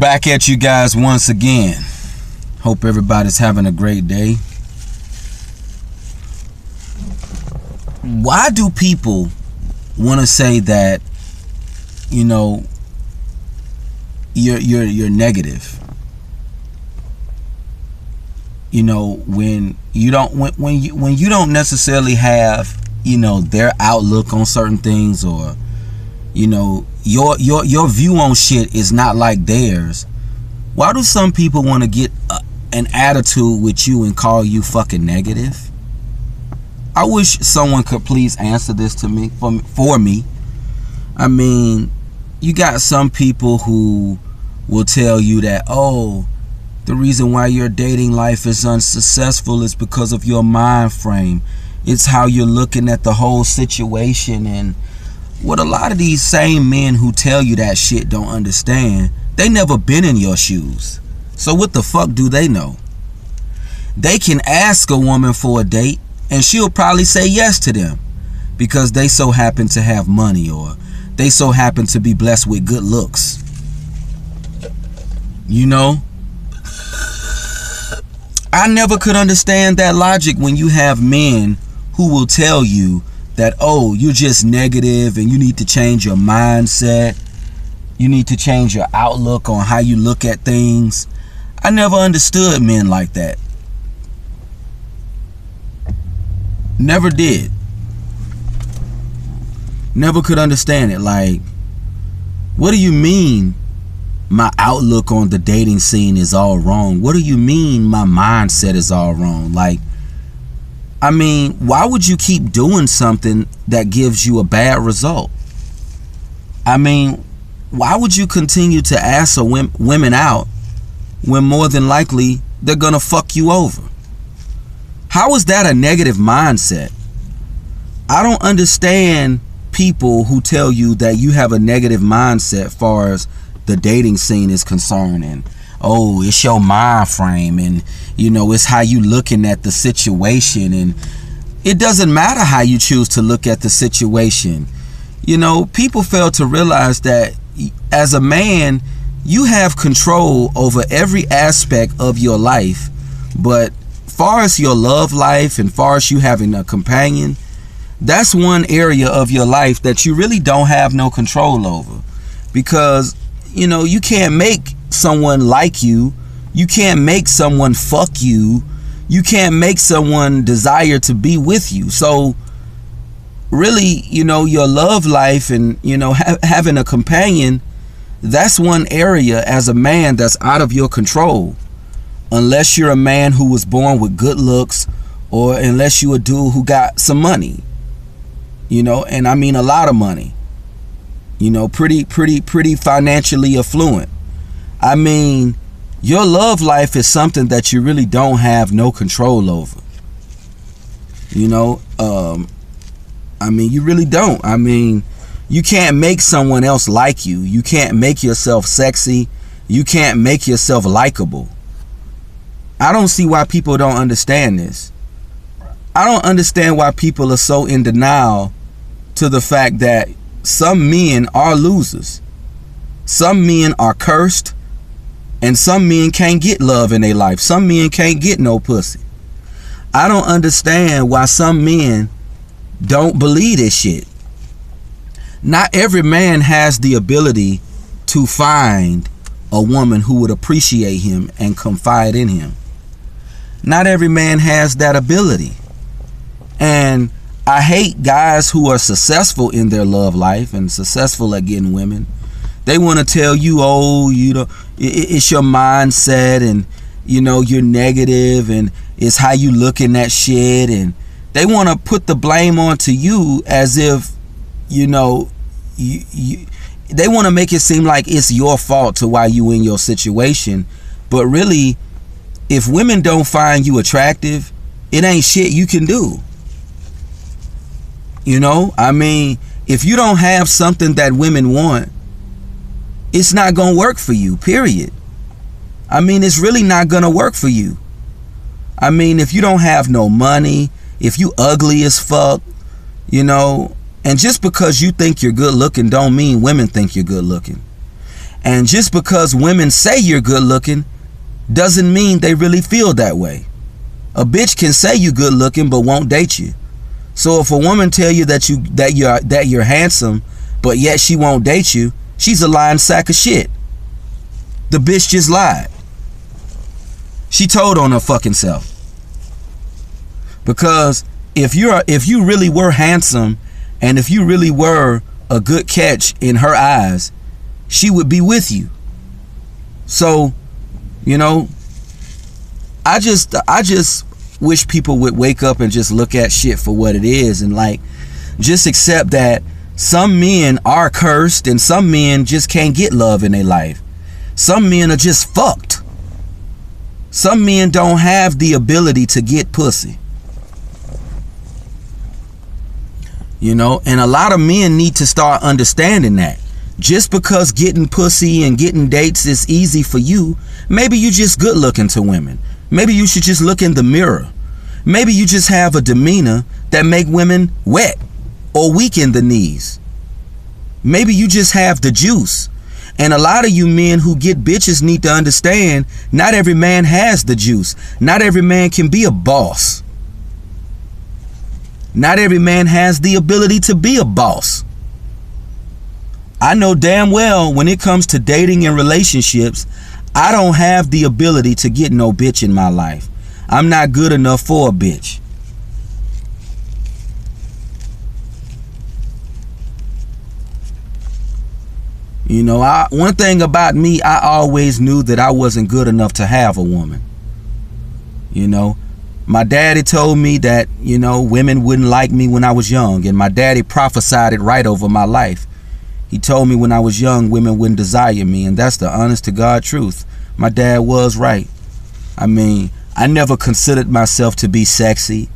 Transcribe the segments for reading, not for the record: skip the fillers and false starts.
Back at you guys once again. Hope everybody's having a great day. Why do people want to say that, you know, you're negative? You know, when you don't necessarily have, you know, their outlook on certain things, or, you know, your view on shit is not like theirs. Why do some people want to get an attitude with you and call you fucking negative? I wish someone could please answer this to me, for me. I mean, you got some people who will tell you that, oh, the reason why your dating life is unsuccessful is because of your mind frame. It's how you're looking at the whole situation. And what a lot of these same men who tell you that shit don't understand, they never been in your shoes. So what the fuck do they know? They can ask a woman for a date and she'll probably say yes to them because they so happen to have money, or they so happen to be blessed with good looks. You know? I never could understand that logic when you have men who will tell you that, oh, you're just negative and you need to change your mindset. You need to change your outlook on how you look at things. I never understood men like that. Never did. Never could understand it. Like, what do you mean my outlook on the dating scene is all wrong? What do you mean my mindset is all wrong? Like, I mean, why would you keep doing something that gives you a bad result? I mean, why would you continue to ask women out when more than likely they're gonna fuck you over? How is that a negative mindset? I don't understand people who tell you that you have a negative mindset as far as the dating scene is concerned, and oh, it's your mind frame, and you know, it's how you looking at the situation. And it doesn't matter how you choose to look at the situation. You know, people fail to realize that as a man, you have control over every aspect of your life, but far as your love life and far as you having a companion, that's one area of your life that you really don't have no control over. Because, you know, you can't make someone like you. You can't make someone fuck you. You can't make someone desire to be with you. So really, you know, your love life and, you know, having a companion, that's one area as a man that's out of your control. Unless you're a man who was born with good looks, or unless you a dude who got some money, you know, and I mean a lot of money, you know, pretty financially affluent. I mean, your love life is something that you really don't have no control over. You know, I mean, you really don't. I mean, you can't make someone else like you. You can't make yourself sexy. You can't make yourself likable. I don't see why people don't understand this. I don't understand why people are so in denial to the fact that some men are losers. Some men are cursed, and some men can't get love in their life. Some men can't get no pussy. I don't understand why some men don't believe this shit. Not every man has the ability to find a woman who would appreciate him and confide in him. Not every man has that ability. And I hate guys who are successful in their love life and successful at getting women. They want to tell you, oh, you know, it's your mindset, and you know, you're negative, and it's how you looking at shit, and they want to put the blame onto you as if, you know, they want to make it seem like it's your fault to why you in your situation. But really, if women don't find you attractive, it ain't shit you can do. You know, I mean, if you don't have something that women want, it's not gonna work for you, period. I mean, it's really not gonna work for you. I mean, if you don't have no money, if you ugly as fuck, you know, and just because you think you're good looking don't mean women think you're good looking. And just because women say you're good looking doesn't mean they really feel that way. A bitch can say you good looking but won't date you. So if a woman tell you that you're handsome, but yet she won't date you, she's a lying sack of shit. The bitch just lied. She told on her fucking self. Because if you really were handsome, and if you really were a good catch in her eyes, she would be with you. So, you know, I just wish people would wake up and just look at shit for what it is, and like just accept that some men are cursed and some men just can't get love in their life. Some men are just fucked. Some men don't have the ability to get pussy. You know, and a lot of men need to start understanding that. Just because getting pussy and getting dates is easy for you, maybe you just good looking to women. Maybe you should just look in the mirror. Maybe you just have a demeanor that make women wet or weak in the knees. Maybe you just have the juice. And a lot of you men who get bitches need to understand, not every man has the juice. Not every man can be a boss. Not every man has the ability to be a boss. I know damn well when it comes to dating and relationships, I don't have the ability to get no bitch in my life. I'm not good enough for a bitch. You know, one thing about me, I always knew that I wasn't good enough to have a woman. You know, my daddy told me that, you know, women wouldn't like me when I was young, and my daddy prophesied it right over my life. He told me when I was young, women wouldn't desire me, and that's the honest to God truth. My dad was right. I mean, I never considered myself to be sexy.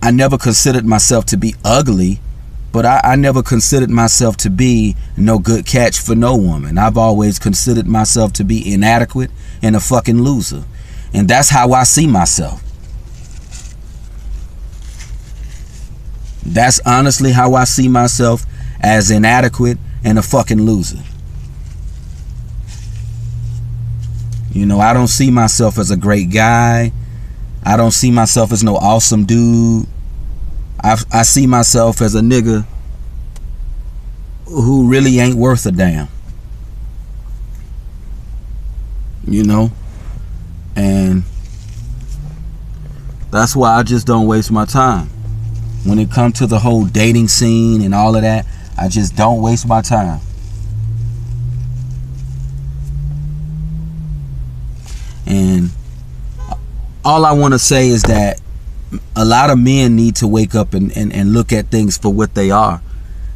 I never considered myself to be ugly, but I never considered myself to be no good catch for no woman. I've always considered myself to be inadequate and a fucking loser. And that's how I see myself. That's honestly how I see myself, as inadequate and a fucking loser. You know, I don't see myself as a great guy. I don't see myself as no awesome dude. I see myself as a nigga who really ain't worth a damn. You know? And that's why I just don't waste my time. When it comes to the whole dating scene and all of that, I just don't waste my time. And all I want to say is that a lot of men need to wake up and look at things for what they are.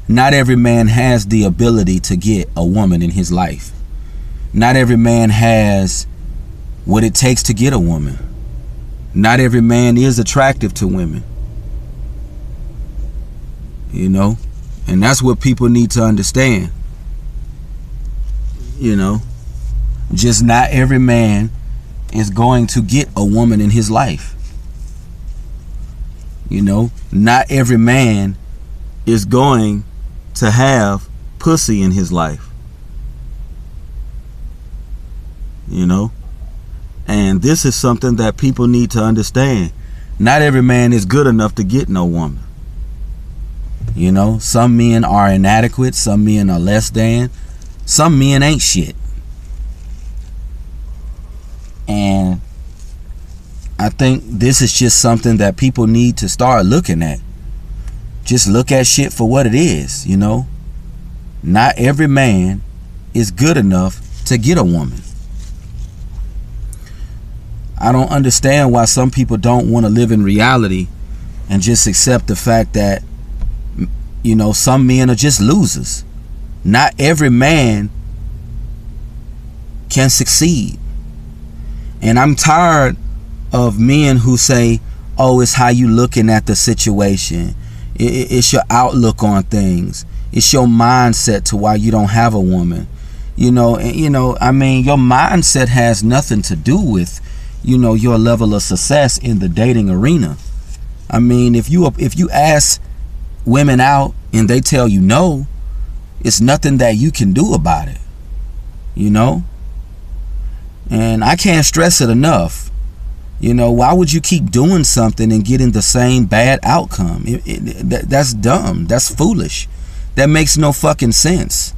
Not every man has the ability to get a woman in his life. Not every man has what it takes to get a woman. Not every man is attractive to women. You know? And that's what people need to understand. You know? Just not every man is going to get a woman in his life. You know? Not every man is going to have pussy in his life. You know? And this is something that people need to understand. Not every man is good enough to get no woman. You know, some men are inadequate, some men are less than, some men ain't shit. And I think this is just something that people need to start looking at. Just look at shit for what it is, you know. Not every man is good enough to get a woman. I don't understand why some people don't want to live in reality and just accept the fact that, you know, some men are just losers. Not every man can succeed. And I'm tired of men who say, oh, it's how you looking at the situation. It's your outlook on things. It's your mindset to why you don't have a woman. You know, I mean, your mindset has nothing to do with, you know, your level of success in the dating arena. I mean, if you ask women out and they tell you no, it's nothing that you can do about it. you know? And I can't stress it enough. You know, why would you keep doing something and getting the same bad outcome? That's dumb. That's foolish. That makes no fucking sense.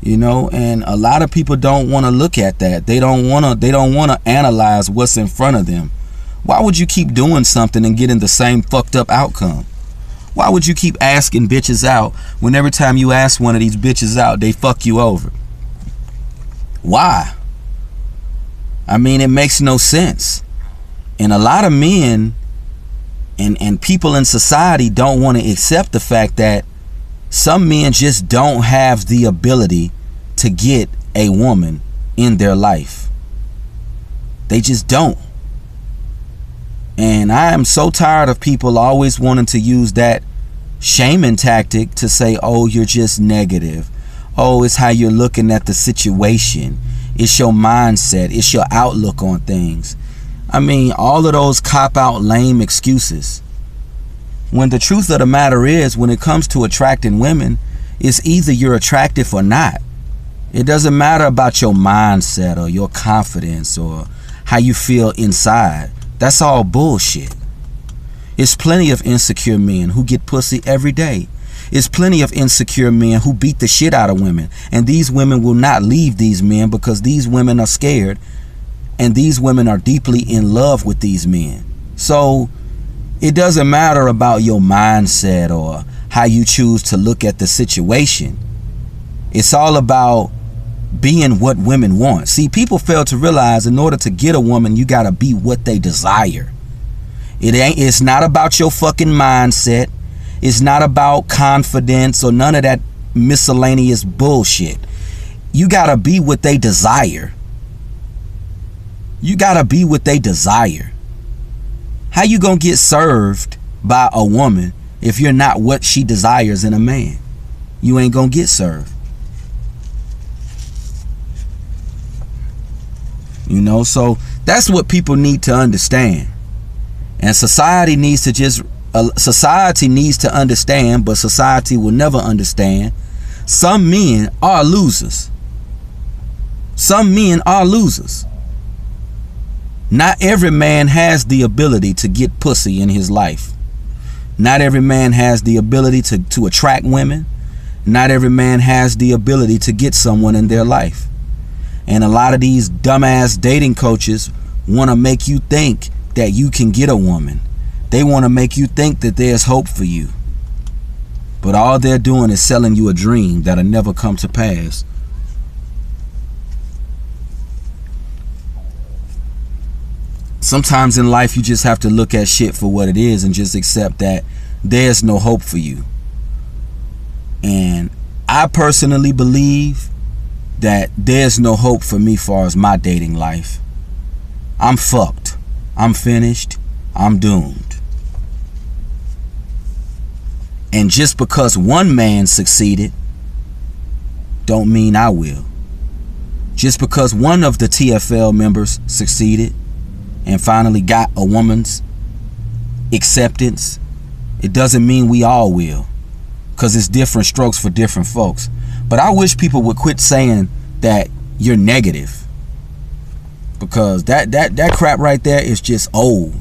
You know, and a lot of people don't want to look at that. They don't want to analyze what's in front of them. Why would you keep doing something and getting the same fucked up outcome? Why would you keep asking bitches out when every time you ask one of these bitches out, they fuck you over? Why? I mean, it makes no sense. And a lot of men and people in society don't want to accept the fact that some men just don't have the ability to get a woman in their life. They just don't. And I am so tired of people always wanting to use that shaming tactic to say, oh, you're just negative. Oh, it's how you're looking at the situation. It's your mindset. It's your outlook on things. I mean, all of those cop-out lame excuses. When the truth of the matter is, when it comes to attracting women, it's either you're attractive or not. It doesn't matter about your mindset or your confidence or how you feel inside. That's all bullshit. It's plenty of insecure men who get pussy every day. It's plenty of insecure men who beat the shit out of women. And these women will not leave these men because these women are scared. And these women are deeply in love with these men. So it doesn't matter about your mindset or how you choose to look at the situation. It's all about being what women want. See, people fail to realize in order to get a woman, you gotta be what they desire. It's not about your fucking mindset. It's not about confidence or none of that miscellaneous bullshit. You gotta be what they desire. You gotta be what they desire. How you gonna get served by a woman if you're not what she desires in a man? You ain't gonna get served. You know, so that's what people need to understand. And society needs to understand, but society will never understand. Some men are losers. Some men are losers. Not every man has the ability to get pussy in his life. Not every man has the ability to attract women. Not every man has the ability to get someone in their life. And a lot of these dumbass dating coaches want to make you think that you can get a woman. They want to make you think that there's hope for you. But all they're doing is selling you a dream that'll never come to pass. Sometimes in life you just have to look at shit for what it is and just accept that there's no hope for you. And I personally believe that there's no hope for me as far as my dating life. I'm fucked. I'm finished. I'm doomed. And just because one man succeeded don't mean I will. Just because one of the TFL members succeeded and finally got a woman's acceptance, it doesn't mean we all will. Because it's different strokes for different folks. But I wish people would quit saying that you're negative. Because that crap right there is just old.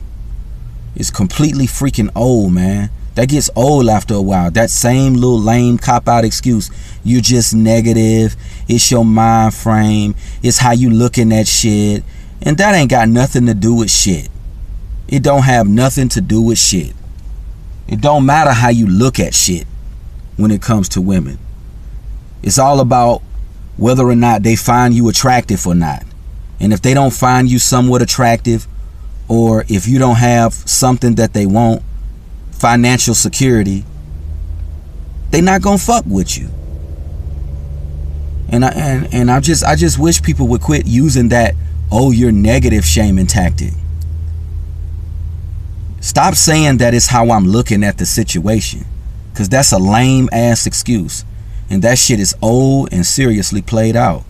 It's completely freaking old, man. That gets old after a while. That same little lame cop-out excuse. You're just negative. It's your mind frame. It's how you looking at shit. And that ain't got nothing to do with shit. It don't have nothing to do with shit. It don't matter how you look at shit when it comes to women. It's all about whether or not they find you attractive or not. And if they don't find you somewhat attractive, or if you don't have something that they want, financial security, they not gonna fuck with you. And I just wish people would quit using that, oh, you're negative shaming tactic. Stop saying that it's how I'm looking at the situation, because that's a lame ass excuse. And that shit is old and seriously played out.